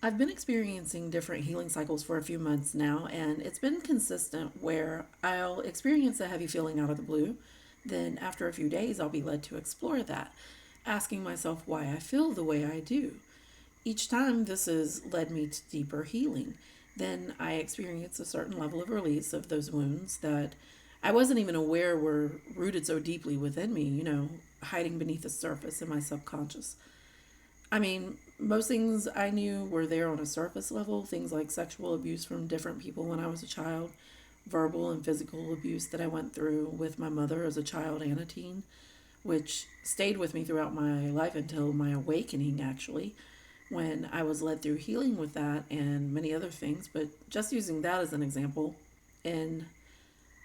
I've been experiencing different healing cycles for a few months now, and it's been consistent where I'll experience a heavy feeling out of the blue. Then, after a few days, I'll be led to explore that, asking myself why I feel the way I do. Each time, this has led me to deeper healing. Then I experience a certain level of release of those wounds that I wasn't even aware were rooted so deeply within me, hiding beneath the surface in my subconscious. I mean, most things I knew were there on a surface level, things like sexual abuse from different people when I was a child, verbal and physical abuse that I went through with my mother as a child and a teen, which stayed with me throughout my life until my awakening, actually, when I was led through healing with that and many other things. But just using that as an example, in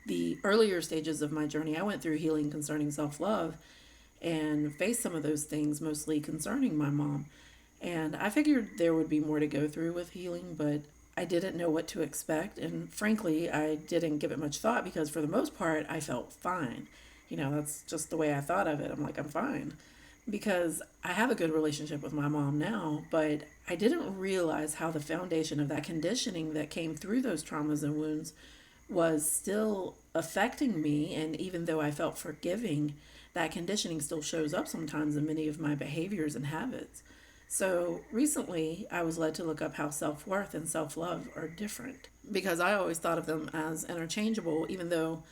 the earlier stages of my journey, I went through healing concerning self love and faced some of those things, mostly concerning my mom. And I figured there would be more to go through with healing, but I didn't know what to expect. And frankly, I didn't give it much thought because for the most part, I felt fine. That's just the way I thought of it. I'm like, I'm fine. Because I have a good relationship with my mom now, but I didn't realize how the foundation of that conditioning that came through those traumas and wounds was still affecting me. And even though I felt forgiving, that conditioning still shows up sometimes in many of my behaviors and habits. So recently, I was led to look up how self worth and self love are different because I always thought of them as interchangeable, even though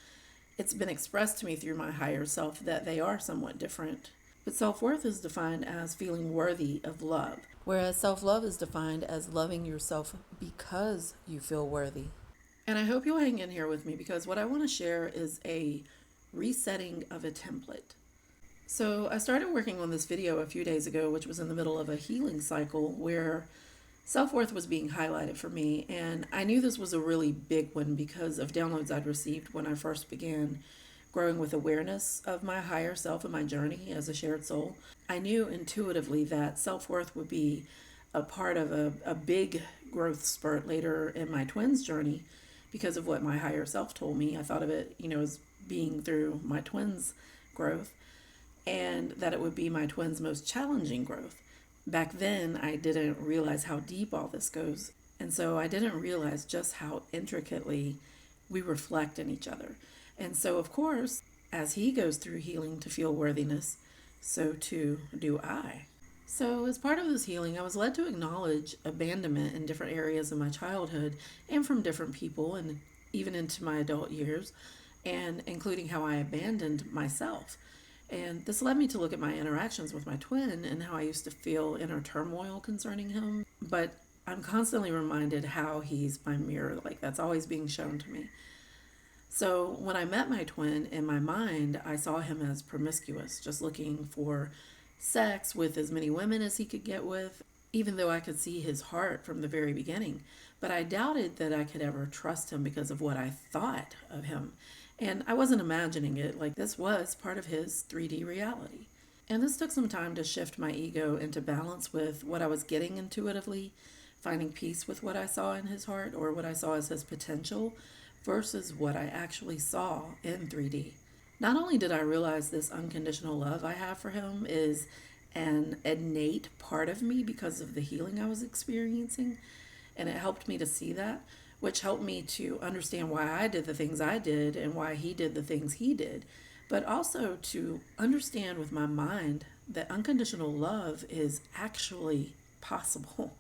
it's been expressed to me through my higher self that they are somewhat different. But self worth is defined as feeling worthy of love, whereas self love is defined as loving yourself because you feel worthy. And I hope you'll hang in here with me because what I want to share is a resetting of a template. So I started working on this video a few days ago, which was in the middle of a healing cycle where self worth was being highlighted for me. And I knew this was a really big one because of downloads I'd received when I first began growing with awareness of my higher self and my journey as a shared soul. I knew intuitively that self worth would be a part of a big growth spurt later in my twins' journey because of what my higher self told me. I thought of it, as being through my twins' growth and that it would be my twins' most challenging growth. Back then, I didn't realize how deep all this goes. And so I didn't realize just how intricately we reflect in each other. And so, of course, as he goes through healing to feel worthiness, so too do I. So, as part of this healing, I was led to acknowledge abandonment in different areas of my childhood and from different people, and even into my adult years, and including how I abandoned myself. And this led me to look at my interactions with my twin and how I used to feel inner turmoil concerning him. But I'm constantly reminded how he's my mirror, like that's always being shown to me. So when I met my twin in my mind, I saw him as promiscuous, just looking for sex with as many women as he could get with, even though I could see his heart from the very beginning. But I doubted that I could ever trust him because of what I thought of him. And I wasn't imagining it, like this was part of his 3D reality. And this took some time to shift my ego into balance with what I was getting intuitively, finding peace with what I saw in his heart or what I saw as his potential versus what I actually saw in 3D. Not only did I realize this unconditional love I have for him is an innate part of me because of the healing I was experiencing, and it helped me to see that, which helped me to understand why I did the things I did and why he did the things he did, but also to understand with my mind that unconditional love is actually possible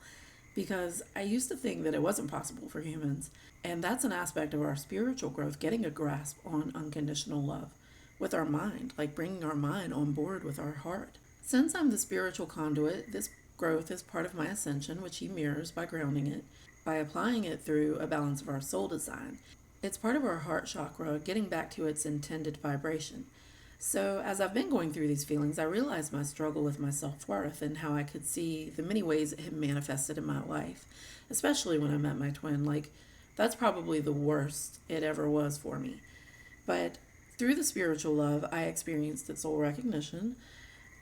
because I used to think that it wasn't possible for humans. And that's an aspect of our spiritual growth, getting a grasp on unconditional love with our mind, like bringing our mind on board with our heart. Since I'm the spiritual conduit, this growth is part of my ascension, which he mirrors by grounding it, by applying it through a balance of our soul design. It's part of our heart chakra, getting back to its intended vibration. So, as I've been going through these feelings, I realized my struggle with my self worth and how I could see the many ways it had manifested in my life, especially when I met my twin. Like, that's probably the worst it ever was for me. But through the spiritual love, I experienced its soul recognition.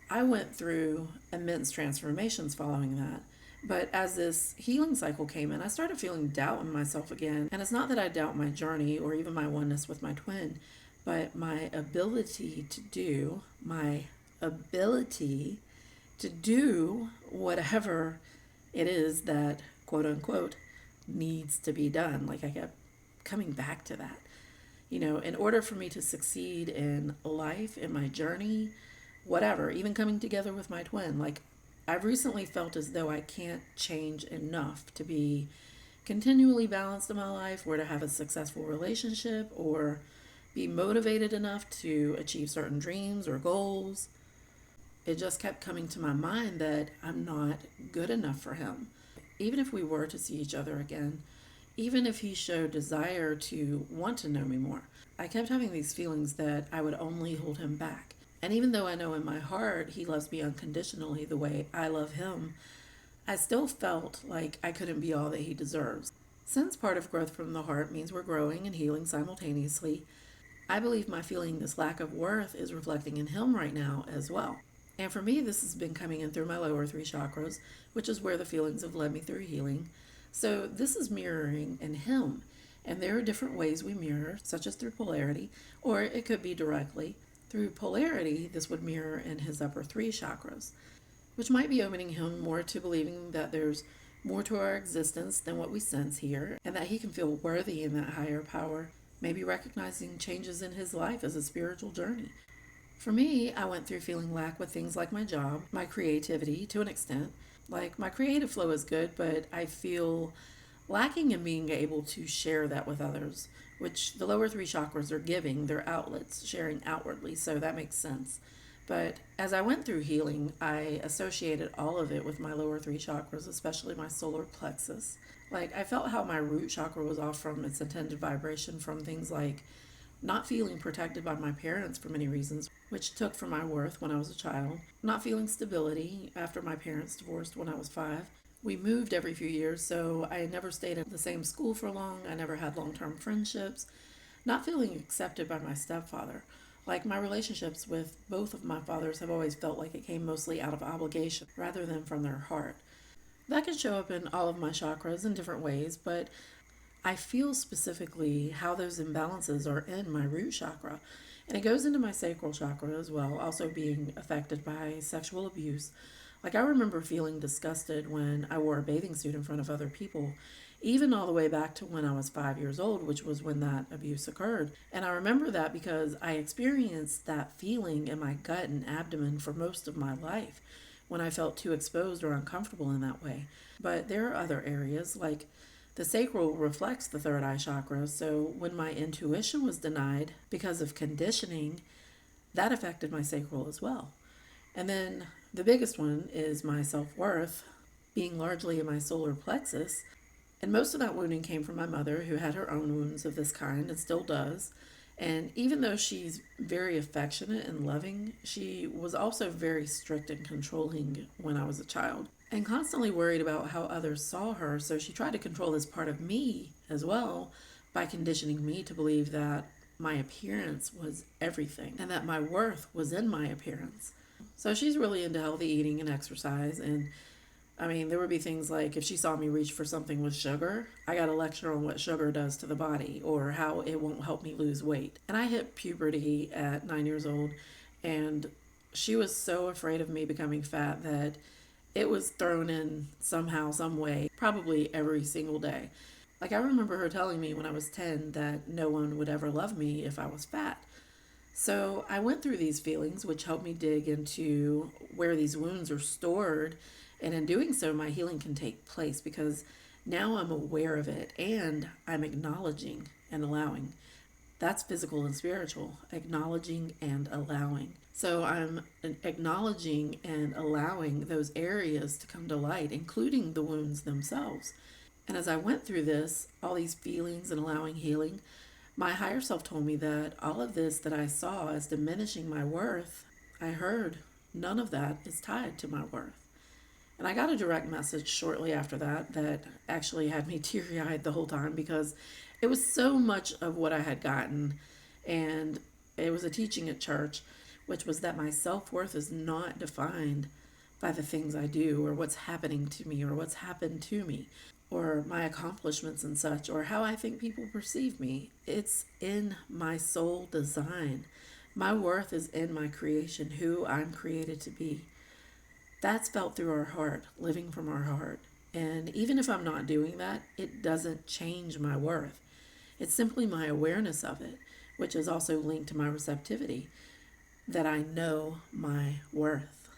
I went through immense transformations following that. But as this healing cycle came in, I started feeling doubt in myself again. And it's not that I doubt my journey or even my oneness with my twin, but my ability to do whatever it is that, quote unquote, needs to be done. Like I kept coming back to that. In order for me to succeed in life, in my journey, whatever, even coming together with my twin, like I've recently felt as though I can't change enough to be continually balanced in my life or to have a successful relationship or be motivated enough to achieve certain dreams or goals. It just kept coming to my mind that I'm not good enough for him. Even if we were to see each other again, even if he showed desire to want to know me more, I kept having these feelings that I would only hold him back. And even though I know in my heart he loves me unconditionally the way I love him, I still felt like I couldn't be all that he deserves. Since part of growth from the heart means we're growing and healing simultaneously, I believe my feeling this lack of worth is reflecting in him right now as well. And for me, this has been coming in through my lower three chakras, which is where the feelings have led me through healing. So this is mirroring in him. And there are different ways we mirror, such as through polarity, or it could be directly. Through polarity, this would mirror in his upper three chakras, which might be opening him more to believing that there's more to our existence than what we sense here, and that he can feel worthy in that higher power, maybe recognizing changes in his life as a spiritual journey. For me, I went through feeling lack with things like my job, my creativity to an extent. Like my creative flow is good, but I feel lacking in being able to share that with others, which the lower three chakras are giving, their outlets, sharing outwardly, so that makes sense. But as I went through healing, I associated all of it with my lower three chakras, especially my solar plexus. Like I felt how my root chakra was off from its intended vibration from things like not feeling protected by my parents for many reasons, which took from my worth when I was a child, not feeling stability after my parents divorced when I was 5. We moved every few years, so I never stayed at the same school for long. I never had long term friendships. Not feeling accepted by my stepfather. Like my relationships with both of my fathers have always felt like it came mostly out of obligation rather than from their heart. That can show up in all of my chakras in different ways, but I feel specifically how those imbalances are in my root chakra. And it goes into my sacral chakra as well, also being affected by sexual abuse. Like, I remember feeling disgusted when I wore a bathing suit in front of other people, even all the way back to when I was 5 years old, which was when that abuse occurred. And I remember that because I experienced that feeling in my gut and abdomen for most of my life when I felt too exposed or uncomfortable in that way. But there are other areas, like the sacral reflects the third eye chakra, so when my intuition was denied because of conditioning, that affected my sacral as well. And then the biggest one is my self worth being largely in my solar plexus. And most of that wounding came from my mother, who had her own wounds of this kind and still does. And even though she's very affectionate and loving, she was also very strict and controlling when I was a child and constantly worried about how others saw her. So she tried to control this part of me as well by conditioning me to believe that my appearance was everything and that my worth was in my appearance. So she's really into healthy eating and exercise. And I mean, there would be things like if she saw me reach for something with sugar, I got a lecture on what sugar does to the body or how it won't help me lose weight. And I hit puberty at 9 years old, and she was so afraid of me becoming fat that it was thrown in somehow, some way, probably every single day. Like, I remember her telling me when I was 10 that no one would ever love me if I was fat. So I went through these feelings, which helped me dig into where these wounds are stored. And in doing so, my healing can take place because now I'm aware of it and I'm acknowledging and allowing. That's physical and spiritual, acknowledging and allowing. So I'm acknowledging and allowing those areas to come to light, including the wounds themselves. And as I went through this, all these feelings and allowing healing, my higher self told me that all of this that I saw as diminishing my worth, I heard none of that is tied to my worth. And I got a direct message shortly after that that actually had me teary eyed the whole time because it was so much of what I had gotten. And it was a teaching at church, which was that my self worth is not defined by the things I do or what's happening to me or what's happened to me or my accomplishments and such or how I think people perceive me. It's in my soul design. My worth is in my creation, who I'm created to be. That's felt through our heart, living from our heart. And even if I'm not doing that, it doesn't change my worth. It's simply my awareness of it, which is also linked to my receptivity, that I know my worth.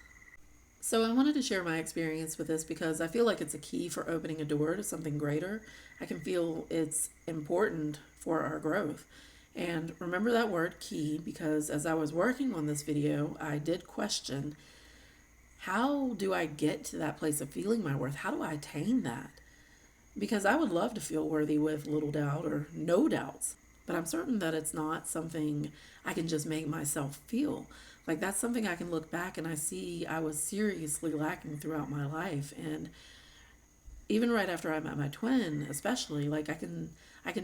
So I wanted to share my experience with this because I feel like it's a key for opening a door to something greater. I can feel it's important for our growth. And remember that word key, because as I was working on this video, I did question, how do I get to that place of feeling my worth? How do I attain that? Because I would love to feel worthy with little doubt or no doubts, but I'm certain that it's not something I can just make myself feel. Like, that's something I can look back and I see I was seriously lacking throughout my life. And even right after I met my twin, especially, like, I can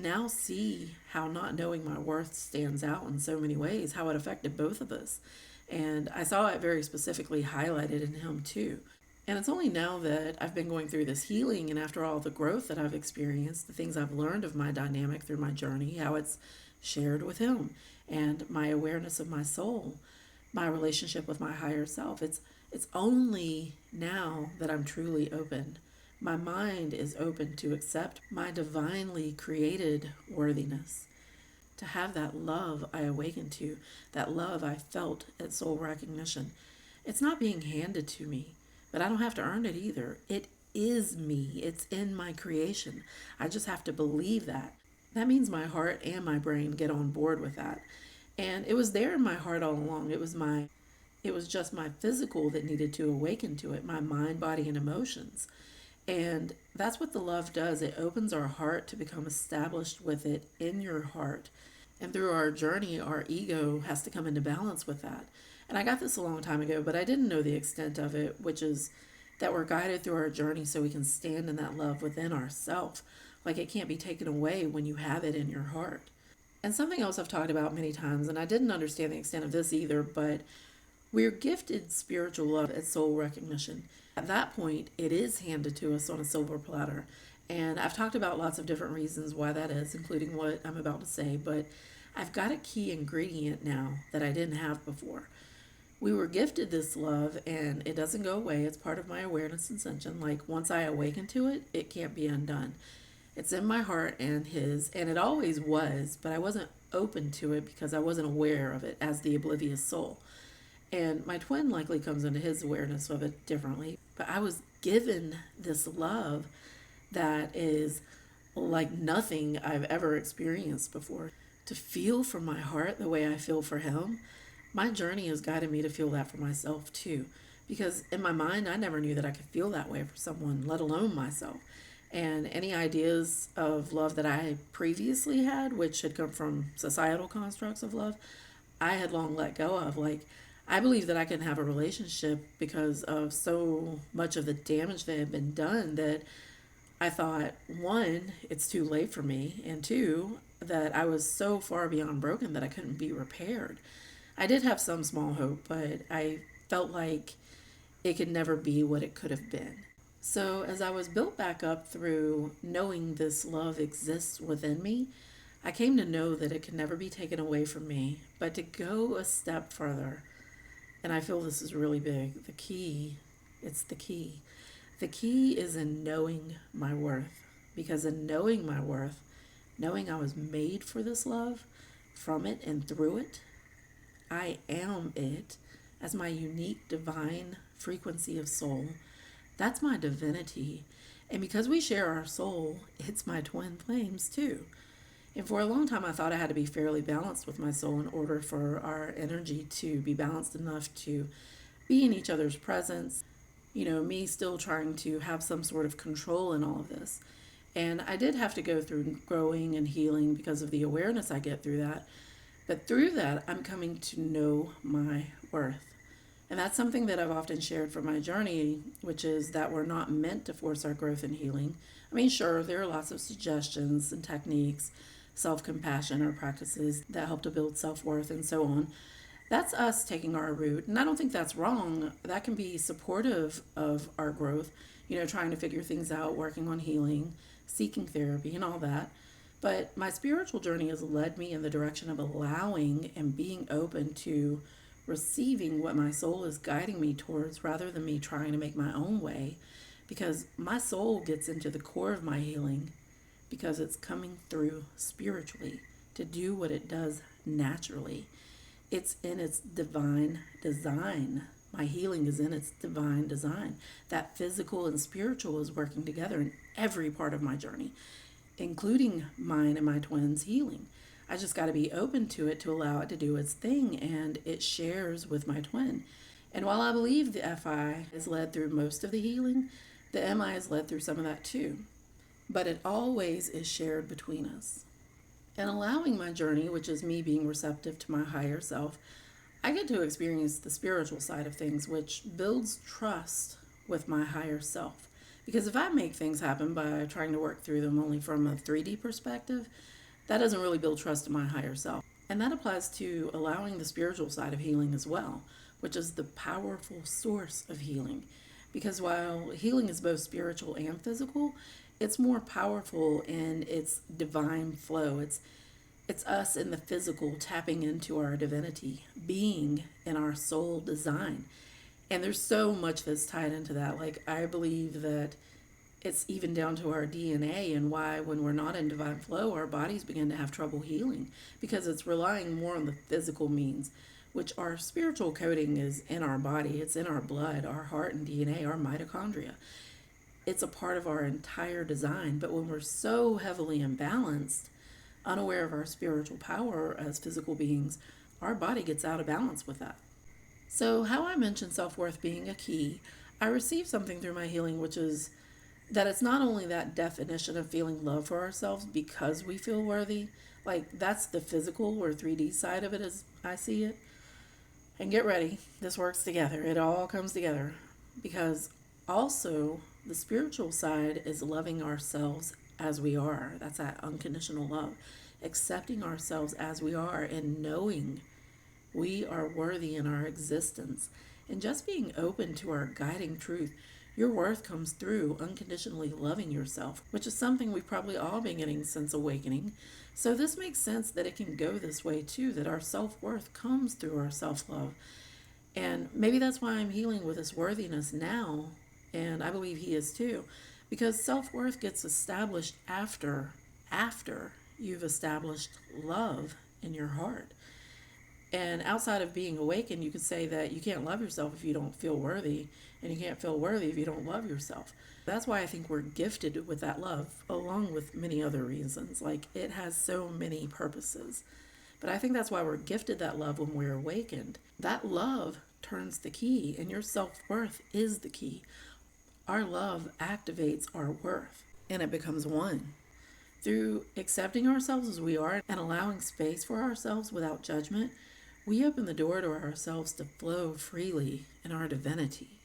now see how not knowing my worth stands out in so many ways, how it affected both of us. And I saw it very specifically highlighted in him too. And it's only now that I've been going through this healing and after all the growth that I've experienced, the things I've learned of my dynamic through my journey, how it's shared with him, and my awareness of my soul, my relationship with my higher self. It's only now that I'm truly open. My mind is open to accept my divinely created worthiness, to have that love I awakened to, that love I felt at soul recognition. It's not being handed to me, but I don't have to earn it either. It is me, it's in my creation. I just have to believe that. That means my heart and my brain get on board with that. And it was there in my heart all along. It was just my physical that needed to awaken to it, my mind, body, and emotions. And that's what the love does. It opens our heart to become established with it in your heart. And through our journey, our ego has to come into balance with that. And I got this a long time ago, but I didn't know the extent of it, which is that we're guided through our journey so we can stand in that love within ourselves. Like, it can't be taken away when you have it in your heart. And something else I've talked about many times, and I didn't understand the extent of this either, but we're gifted spiritual love at soul recognition. At that point, it is handed to us on a silver platter. And I've talked about lots of different reasons why that is, including what I'm about to say, but I've got a key ingredient now that I didn't have before. We were gifted this love, and it doesn't go away. It's part of my awareness ascension. Like, once I awaken to it, it can't be undone. It's in my heart and his, and it always was, but I wasn't open to it because I wasn't aware of it as the oblivious soul. And my twin likely comes into his awareness of it differently. But I was given this love that is like nothing I've ever experienced before. To feel from my heart the way I feel for him, my journey has guided me to feel that for myself too. Because in my mind, I never knew that I could feel that way for someone, let alone myself. And any ideas of love that I previously had, which had come from societal constructs of love, I had long let go of. Like, I believe that I can have a relationship because of so much of the damage that had been done that I thought, one, it's too late for me, and two, that I was so far beyond broken that I couldn't be repaired. I did have some small hope, but I felt like it could never be what it could have been. So, as I was built back up through knowing this love exists within me, I came to know that it can never be taken away from me, but to go a step further. And I feel this is really big. It's the key. The key is in knowing my worth. Because in knowing my worth, knowing I was made for this love, from it and through it, I am it as my unique divine frequency of soul. That's my divinity. And because we share our soul, it's my twin flames too. And for a long time, I thought I had to be fairly balanced with my soul in order for our energy to be balanced enough to be in each other's presence. Me still trying to have some sort of control in all of this. And I did have to go through growing and healing because of the awareness I get through that. But through that, I'm coming to know my worth. And that's something that I've often shared from my journey, which is that we're not meant to force our growth and healing. I mean, sure, there are lots of suggestions and techniques, self-compassion or practices that help to build self-worth and so on. That's us taking our route. And I don't think that's wrong. That can be supportive of our growth, trying to figure things out, working on healing, seeking therapy and all that. But my spiritual journey has led me in the direction of allowing and being open to receiving what my soul is guiding me towards rather than me trying to make my own way. because my soul gets into the core of my healing because it's coming through spiritually to do what it does naturally. It's in its divine design. My healing is in its divine design. That physical and spiritual is working together in every part of my journey, including mine and my twins' healing. I just got to be open to it to allow it to do its thing, and it shares with my twin. And while I believe the FI is led through most of the healing, the MI is led through some of that too. But it always is shared between us. And allowing my journey, which is me being receptive to my higher self, I get to experience the spiritual side of things, which builds trust with my higher self. Because if I make things happen by trying to work through them only from a 3D perspective, that doesn't really build trust in my higher self. And that applies to allowing the spiritual side of healing as well, which is the powerful source of healing. Because while healing is both spiritual and physical, it's more powerful in its divine flow. It's us in the physical tapping into our divinity, being in our soul design. And there's so much that's tied into that. Like, I believe that it's even down to our DNA and why, when we're not in divine flow, our bodies begin to have trouble healing because it's relying more on the physical means, which our spiritual coding is in our body, it's in our blood, our heart and DNA, our mitochondria. It's a part of our entire design. But when we're so heavily imbalanced, unaware of our spiritual power as physical beings, our body gets out of balance with that. So, how I mentioned self-worth being a key, I received something through my healing, which is that it's not only that definition of feeling love for ourselves because we feel worthy, like that's the physical or 3D side of it as I see it. And get ready, this works together. It all comes together because also the spiritual side is loving ourselves as we are. That's that unconditional love, accepting ourselves as we are and knowing we are worthy in our existence, and just being open to our guiding truth. Your worth comes through unconditionally loving yourself, which is something we've probably all been getting since awakening. So this makes sense that it can go this way too, that our self-worth comes through our self-love. And maybe that's why I'm healing with this worthiness now, and I believe he is too, because self-worth gets established after you've established love in your heart. And outside of being awakened, you could say that you can't love yourself if you don't feel worthy, and you can't feel worthy if you don't love yourself. That's why I think we're gifted with that love, along with many other reasons. Like, it has so many purposes. But I think that's why we're gifted that love when we're awakened. That love turns the key, and your self-worth is the key. Our love activates our worth, and it becomes one. Through accepting ourselves as we are and allowing space for ourselves without judgment, we open the door to ourselves to flow freely in our divinity.